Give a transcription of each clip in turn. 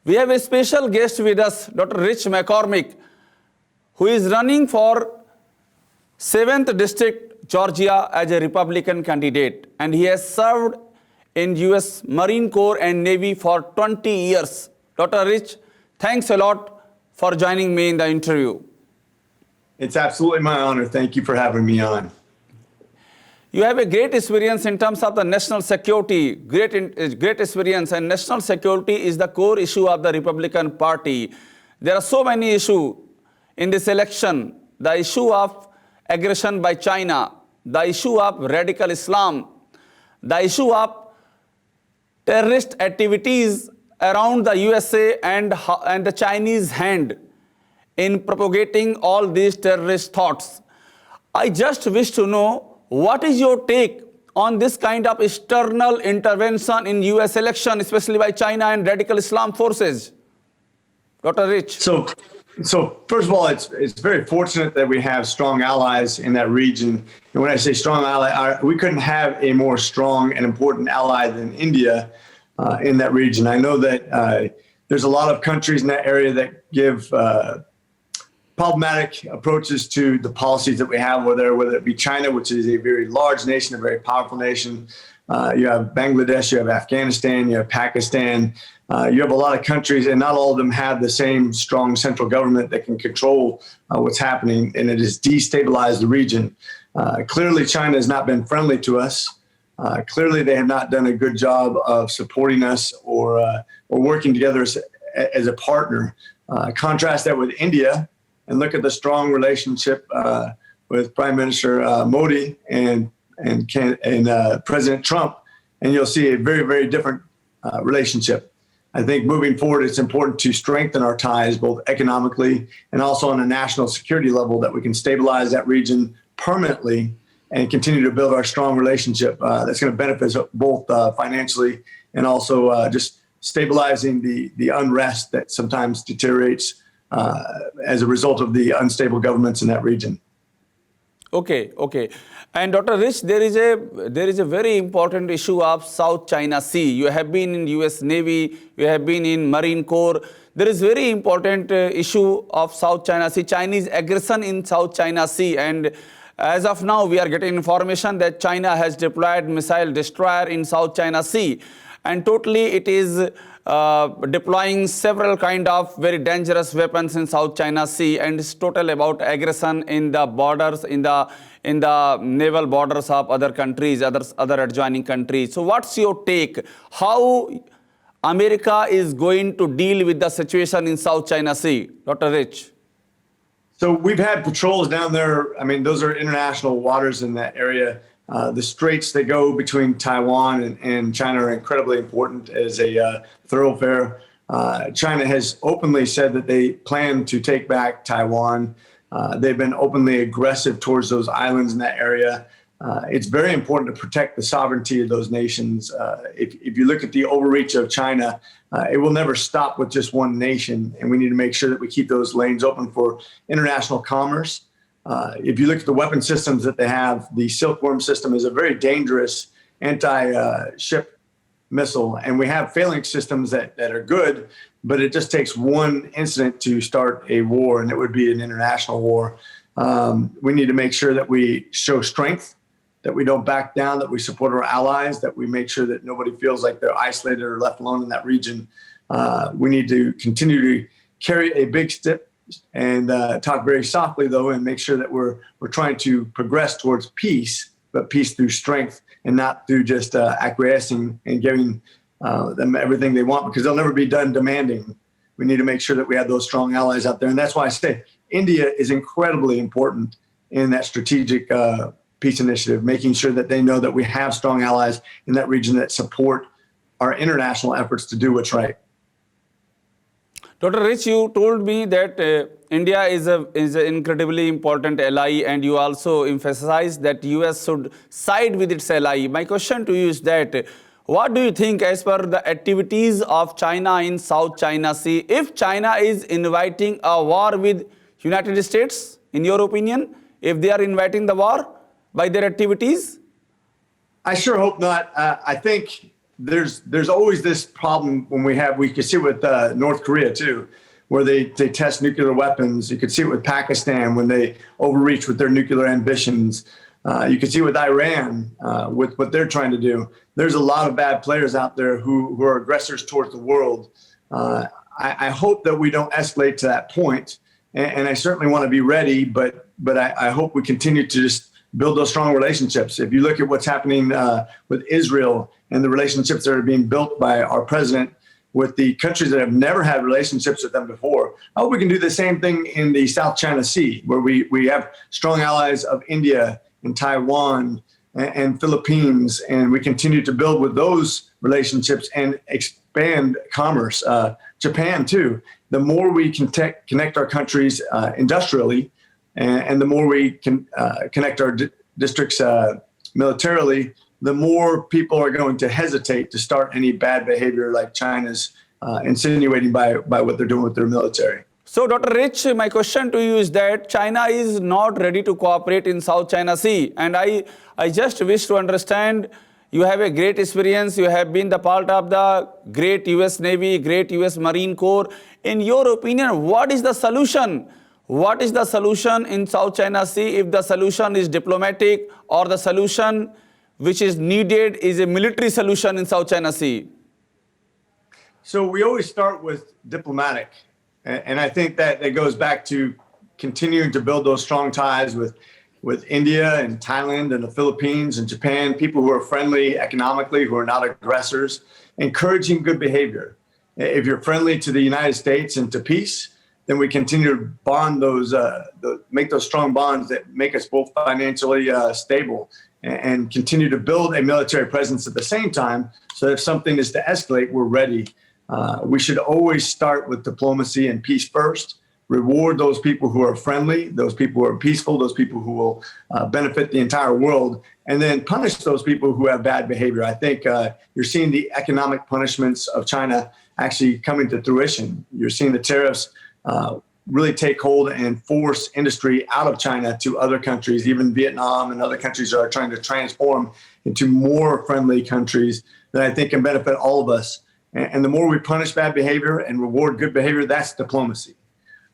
We have a special guest with us, Dr. Rich McCormick, who is running for 7th District, Georgia as a Republican candidate. And he has served in US Marine Corps and Navy for 20 years. Dr. Rich, thanks a lot for joining me in the interview. It's absolutely my honor. Thank you for having me on. You have a great experience in terms of the national security, great experience, and national security is the core issue of the Republican Party. There are so many issues in this election. The issue of aggression by China, the issue of radical Islam, the issue of terrorist activities around the USA and the Chinese hand in propagating all these terrorist thoughts. I just wish to know, what is your take on this kind of external intervention in US election, especially by China and radical Islam forces? Dr. Rich. So first of all, it's very fortunate that we have strong allies in that region. And when I say strong ally, we couldn't have a more strong and important ally than India in that region. I know that there's a lot of countries in that area that give problematic approaches to the policies that we have, whether it be China, which is a very large nation, a very powerful nation. You have Bangladesh, you have Afghanistan, you have Pakistan. You have a lot of countries, and not all of them have the same strong central government that can control what's happening, and it has destabilized the region. Clearly, China has not been friendly to us. Clearly, they have not done a good job of supporting us or working together as a partner. Contrast that with India, and look at the strong relationship with Prime Minister Modi and President Trump, and you'll see a very, very different relationship. I think moving forward, it's important to strengthen our ties, both economically and also on a national security level, that we can stabilize that region permanently and continue to build our strong relationship that's going to benefit us both financially and also just stabilizing the unrest that sometimes deteriorates as a result of the unstable governments in that region. Okay. And Dr. Rich, there is a very important issue of South China Sea. You have been in US Navy, you have been in Marine Corps. There is very important issue of South China Sea, Chinese aggression in South China Sea. And as of now, we are getting information that China has deployed missile destroyer in South China Sea. And totally it is deploying several kind of very dangerous weapons in South China Sea, and it's total about aggression in the borders, in the naval borders of other countries, other adjoining countries. So what's your take? How America is going to deal with the situation in South China Sea? Dr. Rich. So we've had patrols down there. I mean, those are international waters in that area. The straits that go between Taiwan and China are incredibly important as a thoroughfare. China has openly said that they plan to take back Taiwan. They've been openly aggressive towards those islands in that area. It's very important to protect the sovereignty of those nations. If you look at the overreach of China, it will never stop with just one nation, and we need to make sure that we keep those lanes open for international commerce. If you look at the weapon systems that they have, the Silkworm system is a very dangerous anti-ship missile. And we have phalanx systems that are good, but it just takes one incident to start a war, and it would be an international war. We need to make sure that we show strength, that we don't back down, that we support our allies, that we make sure that nobody feels like they're isolated or left alone in that region. We need to continue to carry a big stick and talk very softly, though, and make sure that we're trying to progress towards peace, but peace through strength and not through just acquiescing and giving them everything they want, because they'll never be done demanding. We need to make sure that we have those strong allies out there. And that's why I say India is incredibly important in that strategic peace initiative, making sure that they know that we have strong allies in that region that support our international efforts to do what's right. Dr. Rich, you told me that India is an incredibly important ally, and you also emphasized that US should side with its ally. My question to you is that, what do you think as per the activities of China in South China Sea, if China is inviting a war with United States, in your opinion, if they are inviting the war by their activities? I sure hope not. I think there's always this problem when we could see it with North Korea too, where they test nuclear weapons. You could see it with Pakistan when they overreach with their nuclear ambitions. You can see with Iran, with what they're trying to do. There's a lot of bad players out there who are aggressors towards the world. I hope that we don't escalate to that point, and I certainly want to be ready, but I hope we continue to just build those strong relationships. If you look at what's happening with Israel and the relationships that are being built by our president with the countries that have never had relationships with them before, I hope we can do the same thing in the South China Sea, where we have strong allies of India and Taiwan and Philippines, and we continue to build with those relationships and expand commerce. Japan too. The more we can connect our countries industrially, and the more we can connect our districts militarily, the more people are going to hesitate to start any bad behavior like China's insinuating by what they're doing with their military. So, Dr. Rich, my question to you is that China is not ready to cooperate in South China Sea. And I just wish to understand, you have a great experience. You have been the part of the great US Navy, great US Marine Corps. In your opinion, what is the solution? What is the solution in South China Sea if the solution is diplomatic, or the solution which is needed is a military solution in South China Sea? So we always start with diplomatic. And I think that it goes back to continuing to build those strong ties with India and Thailand and the Philippines and Japan, people who are friendly economically, who are not aggressors, encouraging good behavior. If you're friendly to the United States and to peace, then we continue to bond make those strong bonds that make us both financially stable and continue to build a military presence at the same time. So if something is to escalate, we're ready. We should always start with diplomacy and peace first, reward those people who are friendly, those people who are peaceful, those people who will benefit the entire world, and then punish those people who have bad behavior. I think you're seeing the economic punishments of China actually coming to fruition. You're seeing the tariffs really take hold and force industry out of China to other countries. Even Vietnam and other countries are trying to transform into more friendly countries that I think can benefit all of us. And the more we punish bad behavior and reward good behavior, that's diplomacy.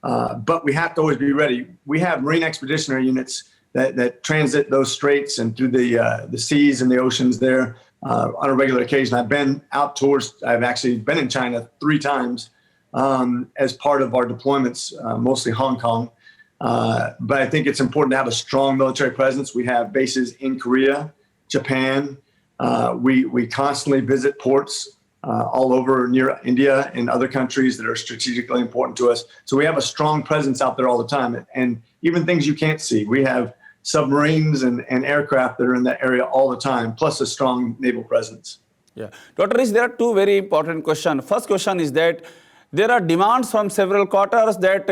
But we have to always be ready. We have Marine Expeditionary Units that transit those straits and through the seas and the oceans there on a regular occasion. I've actually been in China 3 times as part of our deployments, mostly Hong Kong. But I think it's important to have a strong military presence. We have bases in Korea, Japan. We constantly visit ports all over near India and other countries that are strategically important to us. So we have a strong presence out there all the time. And even things you can't see. We have submarines and aircraft that are in that area all the time, plus a strong naval presence. Yeah. Dr. Rich, there are 2 very important questions. First question is that there are demands from several quarters that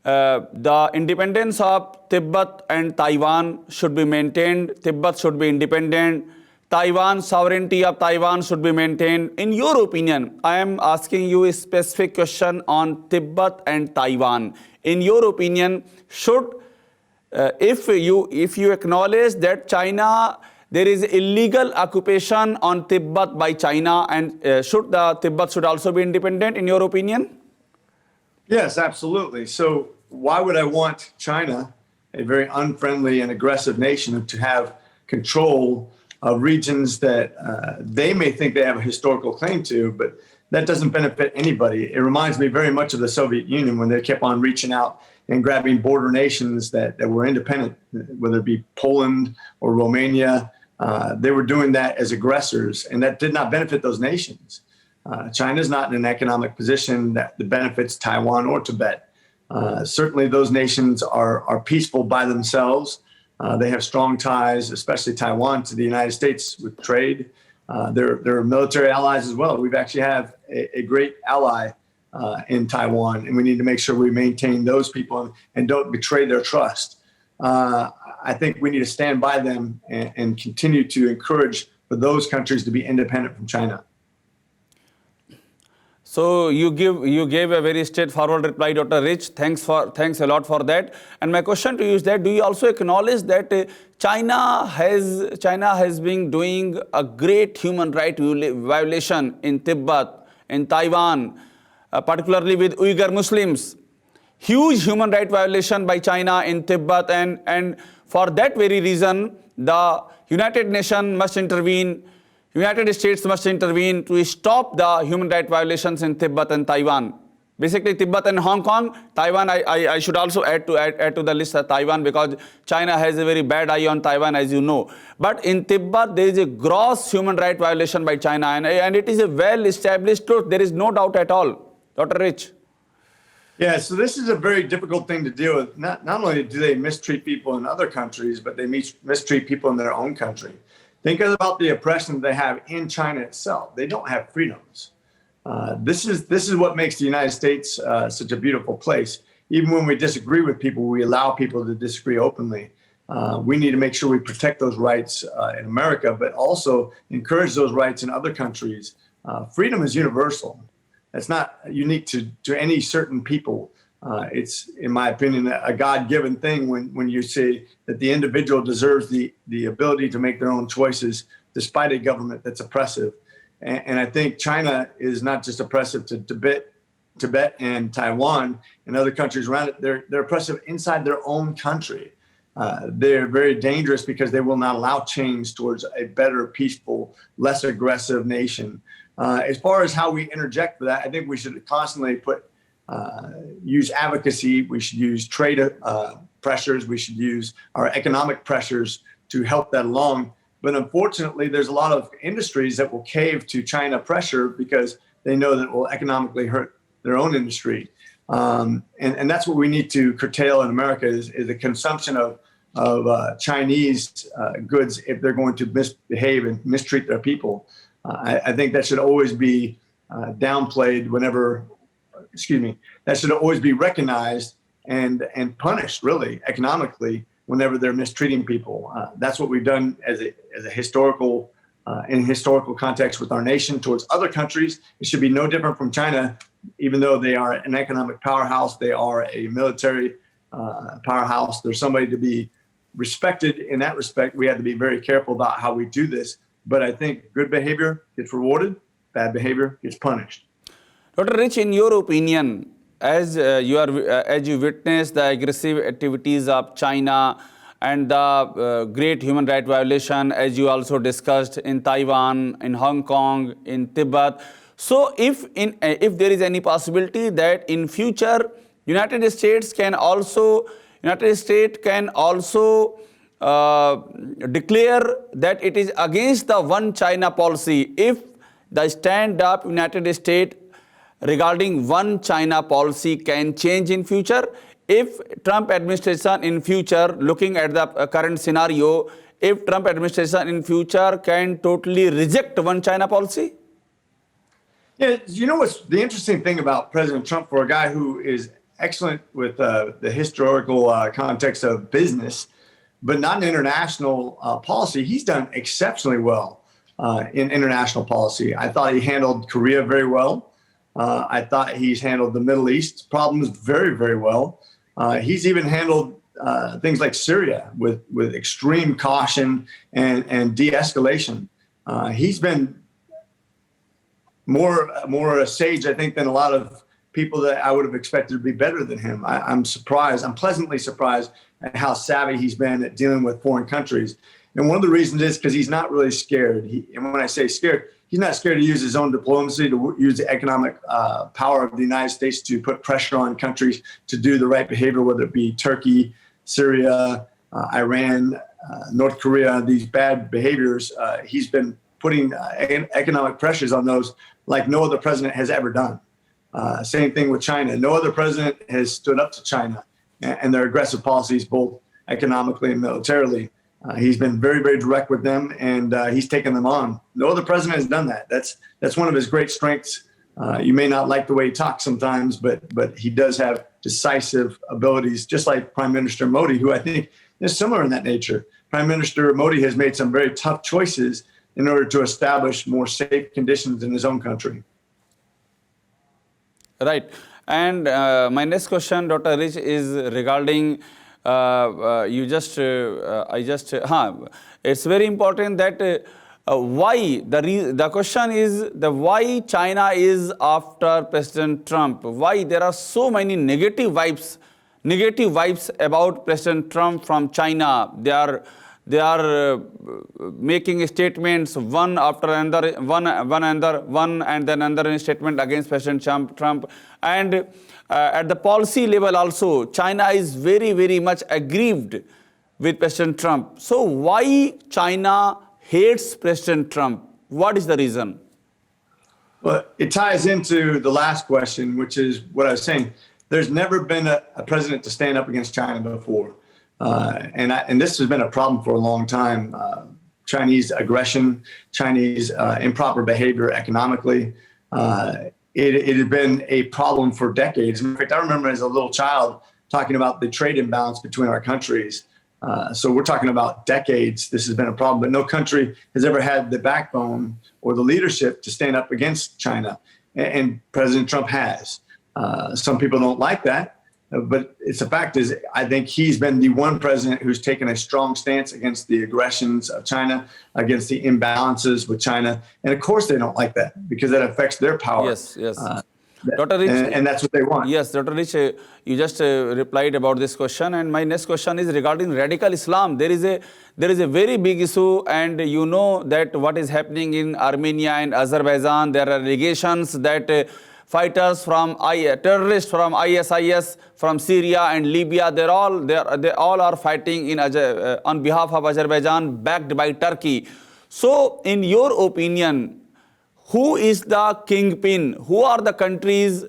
the independence of Tibet and Taiwan should be maintained. Tibet should be independent. Taiwan, sovereignty of Taiwan should be maintained. In your opinion, I am asking you a specific question on Tibet and Taiwan. In your opinion, should, if you acknowledge that China, there is illegal occupation on Tibet by China, and Tibet should also be independent, in your opinion? Yes, absolutely. So why would I want China, a very unfriendly and aggressive nation, to have control of regions that they may think they have a historical claim to, but that doesn't benefit anybody? It reminds me very much of the Soviet Union when they kept on reaching out and grabbing border nations that were independent, whether it be Poland or Romania. They were doing that as aggressors, and that did not benefit those nations. China is not in an economic position that benefits Taiwan or Tibet. Certainly those nations are peaceful by themselves. They have strong ties, especially Taiwan, to the United States with trade. They're military allies as well. We've actually have a great ally in Taiwan, and we need to make sure we maintain those people and don't betray their trust. I think we need to stand by them and continue to encourage for those countries to be independent from China. So you gave a very straightforward reply, Dr. Rich. Thanks a lot for that. And my question to you is that do you also acknowledge that China has been doing a great human right violation in Tibet, in Taiwan, particularly with Uyghur Muslims? Huge human right violation by China in Tibet, and for that very reason, the United Nations must intervene. United States must intervene to stop the human rights violations in Tibet and Taiwan. Basically, Tibet and Hong Kong. Taiwan, I should also add to the list of Taiwan, because China has a very bad eye on Taiwan, as you know. But in Tibet, there is a gross human rights violation by China, and it is a well-established truth. There is no doubt at all. Dr. Rich. Yeah, so this is a very difficult thing to deal with. Not only do they mistreat people in other countries, but they mistreat people in their own country. Think about the oppression they have in China itself. They don't have freedoms. This is what makes the United States such a beautiful place. Even when we disagree with people, we allow people to disagree openly. We need to make sure we protect those rights in America, but also encourage those rights in other countries. Freedom is universal. It's not unique to any certain people. It's, in my opinion, a God-given thing when you say that the individual deserves the ability to make their own choices despite a government that's oppressive. And I think China is not just oppressive to Tibet and Taiwan and other countries around it. They're oppressive inside their own country. They're very dangerous because they will not allow change towards a better, peaceful, less aggressive nation. As far as how we interject for that, I think we should constantly use advocacy. We should use trade pressures. We should use our economic pressures to help that along. But unfortunately, there's a lot of industries that will cave to China pressure because they know that it will economically hurt their own industry. And that's what we need to curtail in America is the consumption of Chinese goods if they're going to misbehave and mistreat their people. I think that should always be downplayed that should always be recognized and punished, really, economically, whenever they're mistreating people. That's what we've done as a historical, in historical context with our nation towards other countries. It should be no different from China, even though they are an economic powerhouse, they are a military powerhouse. There's somebody to be respected in that respect. We have to be very careful about how we do this. But I think good behavior gets rewarded, bad behavior gets punished. Dr. Rich, in your opinion, as you witness the aggressive activities of China and the great human rights violation, as you also discussed in Taiwan, in Hong Kong, in Tibet. So, if there is any possibility that in future United States can also declare that it is against the one China policy, if the stand-up United States regarding one China policy can change in future, if Trump administration in future, looking at the current scenario, if Trump administration in future can totally reject one China policy? Yeah, you know what's the interesting thing about President Trump, for a guy who is excellent with the historical context of business, but not in international policy, he's done exceptionally well in international policy. I thought he handled Korea very well. I thought he's handled the Middle East problems very, very well. He's even handled things like Syria with extreme caution and de-escalation. He's been more sage, I think, than a lot of people that I would have expected to be better than him. I'm surprised. I'm pleasantly surprised at how savvy he's been at dealing with foreign countries. And one of the reasons is because he's not really scared. And when I say scared, he's not scared to use his own diplomacy, to use the economic power of the United States to put pressure on countries to do the right behavior, whether it be Turkey, Syria, Iran, North Korea, these bad behaviors. He's been putting economic pressures on those like no other president has ever done. Same thing with China. No other president has stood up to China and their aggressive policies, both economically and militarily. He's been very, very direct with them, and he's taken them on. No other president has done that. That's one of his great strengths. You may not like the way he talks sometimes, but he does have decisive abilities, just like Prime Minister Modi, who I think is similar in that nature. Prime Minister Modi has made some very tough choices in order to establish more safe conditions in his own country. Right. And my next question, Dr. Rich, is regarding it's very important that why the question is the why China is after President Trump. Why there are so many negative vibes about President Trump from China. They are making statements one after another, one and then another statement against President Trump. And at the policy level also, China is very much aggrieved with President Trump. So why China hates President Trump? What is the reason? Well, it ties into the last question, which is what I was saying. There's never been a president to stand up against China before. And this has been a problem for a long time. Chinese aggression, Chinese improper behavior economically. It had been a problem for decades. In fact, I remember as a little child talking about the trade imbalance between our countries. So we're talking about decades. This has been a problem, but no country has ever had the backbone or the leadership to stand up against China. And President Trump has. Some people don't like that. But it's a fact is, I think he's been the one president who's taken a strong stance against the aggressions of China, against the imbalances with China. And of course they don't like that because that affects their power. Yes. Dr. Rich, and that's what they want. Yes, Dr. Rich, you just replied about this question. And my next question is regarding radical Islam. There is a very big issue, and you know that what is happening in Armenia and Azerbaijan. There are allegations that fighters from terrorists from ISIS, from Syria and Libya, they all are fighting on behalf of Azerbaijan, backed by Turkey. So, in your opinion, who is the kingpin? Who are the countries,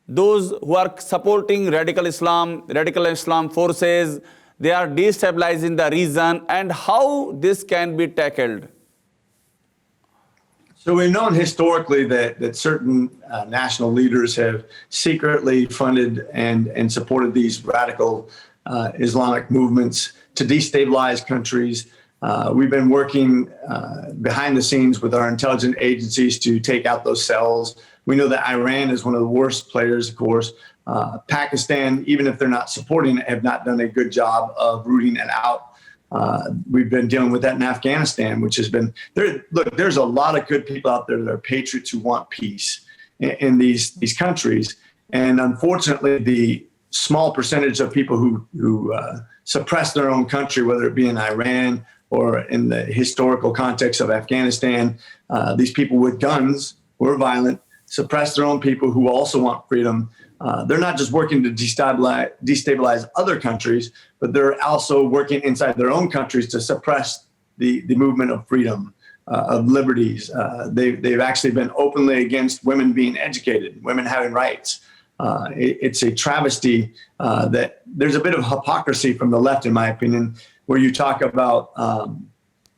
those who are supporting radical Islam forces? They are destabilizing the region, and how this can be tackled? So we've known historically that certain national leaders have secretly funded and supported these radical Islamic movements to destabilize countries. We've been working behind the scenes with our intelligence agencies to take out those cells. We know that Iran is one of the worst players, of course. Pakistan, even if they're not supporting it, have not done a good job of rooting it out. We've been dealing with that in Afghanistan, which has been there. Look, there's a lot of good people out there that are patriots who want peace in these countries. And unfortunately, the small percentage of people who suppress their own country, whether it be in Iran or in the historical context of Afghanistan, these people with guns who are violent, suppress their own people who also want freedom. They're not just working to destabilize other countries, but they're also working inside their own countries to suppress the movement of freedom, of liberties. They've actually been openly against women being educated, women having rights. It's a travesty that there's a bit of hypocrisy from the left, in my opinion, where you talk about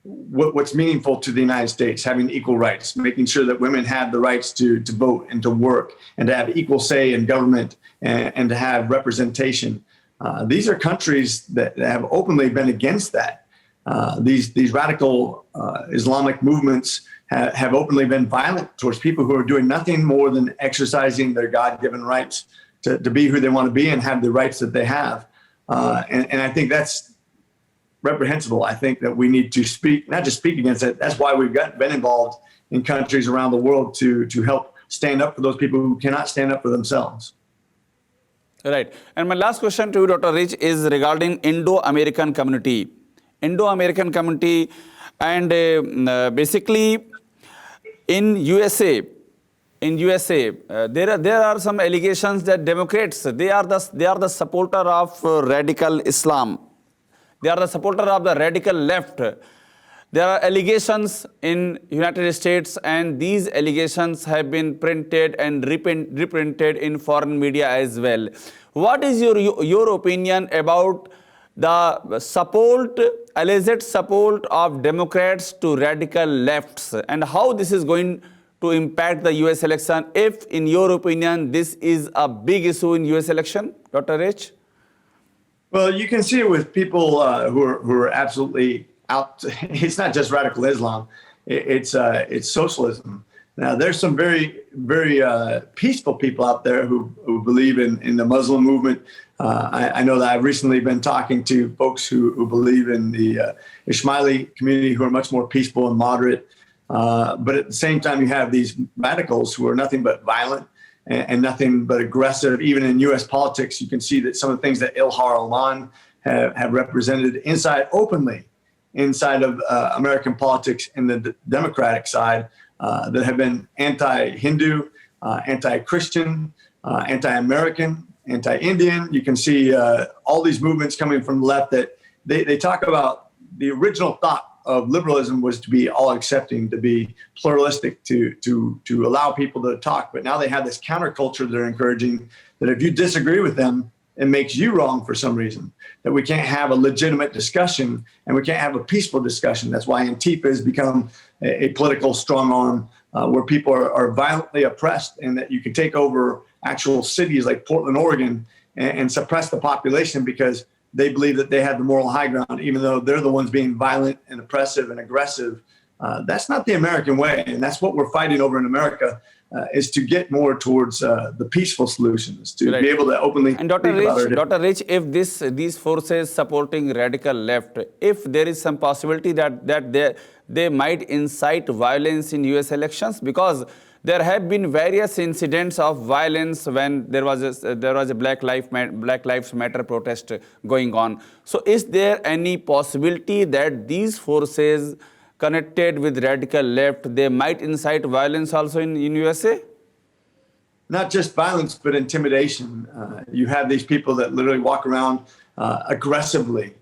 what's meaningful to the United States, having equal rights, making sure that women have the rights to vote and to work and to have equal say in government and to have representation. These are countries that have openly been against that. These radical Islamic movements have openly been violent towards people who are doing nothing more than exercising their God-given rights to be who they want to be and have the rights that they have. And I think that's reprehensible. I think that we need to not just speak against it. That's why we've been involved in countries around the world to help stand up for those people who cannot stand up for themselves. Right. And my last question to you, Dr. Rich, is regarding Indo-American community. Indo-American community, and basically in USA, there are some allegations that Democrats they are the supporter of radical Islam. They are the supporter of the radical left. There are allegations in United States, and these allegations have been printed and reprinted in foreign media as well. What is your opinion about the alleged support of Democrats to radical lefts, and how this is going to impact the US election, if in your opinion this is a big issue in US election, Dr. Rich? Well, you can see it with people who are absolutely out. It's not just radical Islam; it's socialism. Now, there's some very, very peaceful people out there who believe in the Muslim movement. I know that I've recently been talking to folks who believe in the Ismaili community, who are much more peaceful and moderate. But at the same time, you have these radicals who are nothing but violent and nothing but aggressive. Even in U.S. politics, you can see that some of the things that Ilhar Aman have represented openly inside of American politics in the Democratic side that have been anti-Hindu, anti-Christian, anti-American, anti-Indian. You can see all these movements coming from the left that they talk about the original thought of liberalism was to be all accepting, to be pluralistic, to allow people to talk. But now they have this counterculture they're encouraging that if you disagree with them, it makes you wrong for some reason, that we can't have a legitimate discussion and we can't have a peaceful discussion. That's why Antifa has become a political strong arm where people are violently oppressed, and that you can take over actual cities like Portland, Oregon, and suppress the population because they believe that they have the moral high ground, even though they're the ones being violent and oppressive and aggressive. That's not the American way. And that's what we're fighting over in America, is to get more towards the peaceful solutions, to be able to openly and Dr. Rich, if these forces supporting radical left, if there is some possibility that they might incite violence in U.S. elections, because there have been various incidents of violence when there was a Black Lives Matter protest going on. So is there any possibility that these forces connected with radical left, they might incite violence also in USA? Not just violence, but intimidation. You have these people that literally walk around aggressively.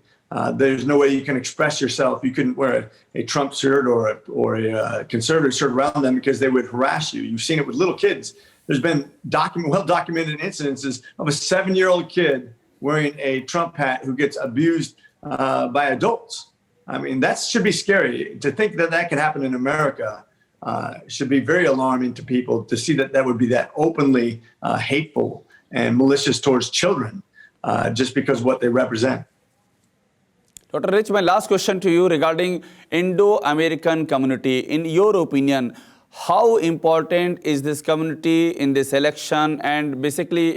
There's no way you can express yourself. You couldn't wear a Trump shirt or a conservative shirt around them because they would harass you. You've seen it with little kids. There's been well-documented incidences of a 7-year-old kid wearing a Trump hat who gets abused by adults. I mean, that should be scary. To think that could happen in America should be very alarming to people, to see that would be that openly hateful and malicious towards children just because of what they represent. Dr. Rich, my last question to you regarding Indo-American community. In your opinion, how important is this community in this election? And basically,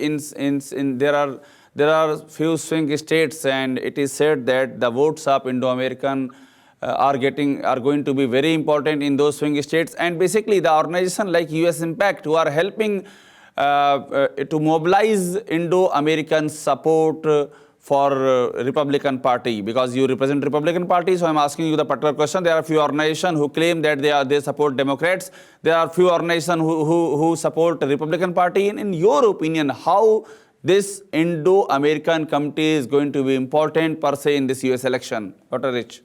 there are few swing states, and it is said that the votes of Indo-American are going to be very important in those swing states. And basically, the organization like US Impact, who are helping to mobilize Indo-American support for Republican Party, because you represent Republican Party, so I'm asking you the particular question. There are a few organizations who claim that they support Democrats. There are a few organizations who support the Republican Party. In your opinion, how this Indo-American community is going to be important per se in this US election? Dr. Rich.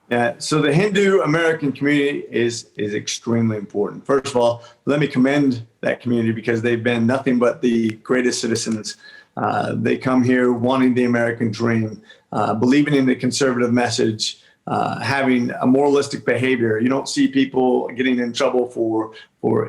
Yeah, so the Hindu-American community is extremely important. First of all, let me commend that community because they've been nothing but the greatest citizens. They come here wanting the American dream, believing in the conservative message, having a moralistic behavior. You don't see people getting in trouble for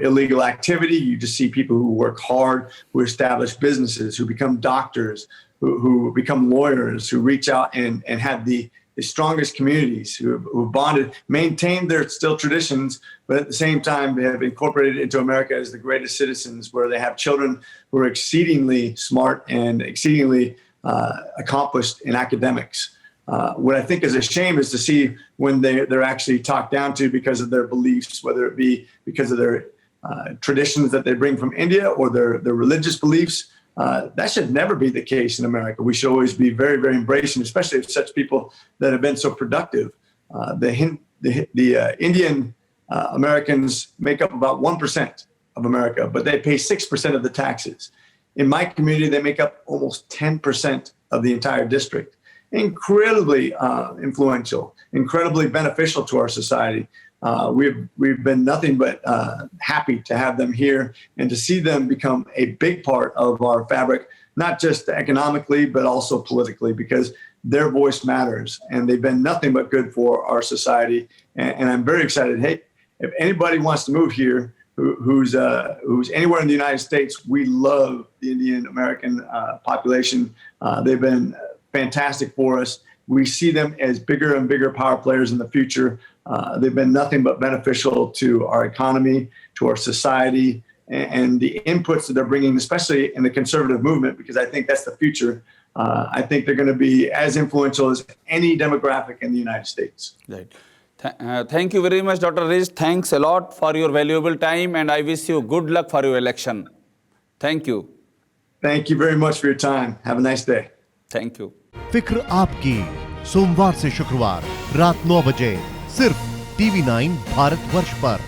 illegal activity. You just see people who work hard, who establish businesses, who become doctors, who become lawyers, who reach out and have the strongest communities, who bonded, maintained their still traditions, but at the same time they have incorporated into America as the greatest citizens, where they have children who are exceedingly smart and exceedingly accomplished in academics. What I think is a shame is to see when they're actually talked down to because of their beliefs, whether it be because of their traditions that they bring from India or their religious beliefs. That should never be the case in America. We should always be very, very embracing, especially of such people that have been so productive. The Indian Americans make up about 1% of America, but they pay 6% of the taxes. In my community, they make up almost 10% of the entire district. Incredibly influential, incredibly beneficial to our society. We've been nothing but happy to have them here and to see them become a big part of our fabric, not just economically, but also politically, because their voice matters and they've been nothing but good for our society. And I'm very excited. Hey, if anybody wants to move here, who's anywhere in the United States, we love the Indian American population. They've been fantastic for us. We see them as bigger and bigger power players in the future. They've been nothing but beneficial to our economy, to our society, and the inputs that they're bringing, especially in the conservative movement, because I think that's the future. I think they're going to be as influential as any demographic in the United States. Right. Thank you very much, Dr. Rish. Thanks a lot for your valuable time, and I wish you good luck for your election. Thank you. Thank you very much for your time. Have a nice day. Thank you. फिक्र आपकी सोमवार से शुक्रवार रात 9 बजे सिर्फ TV9 Bharatvarsh पर।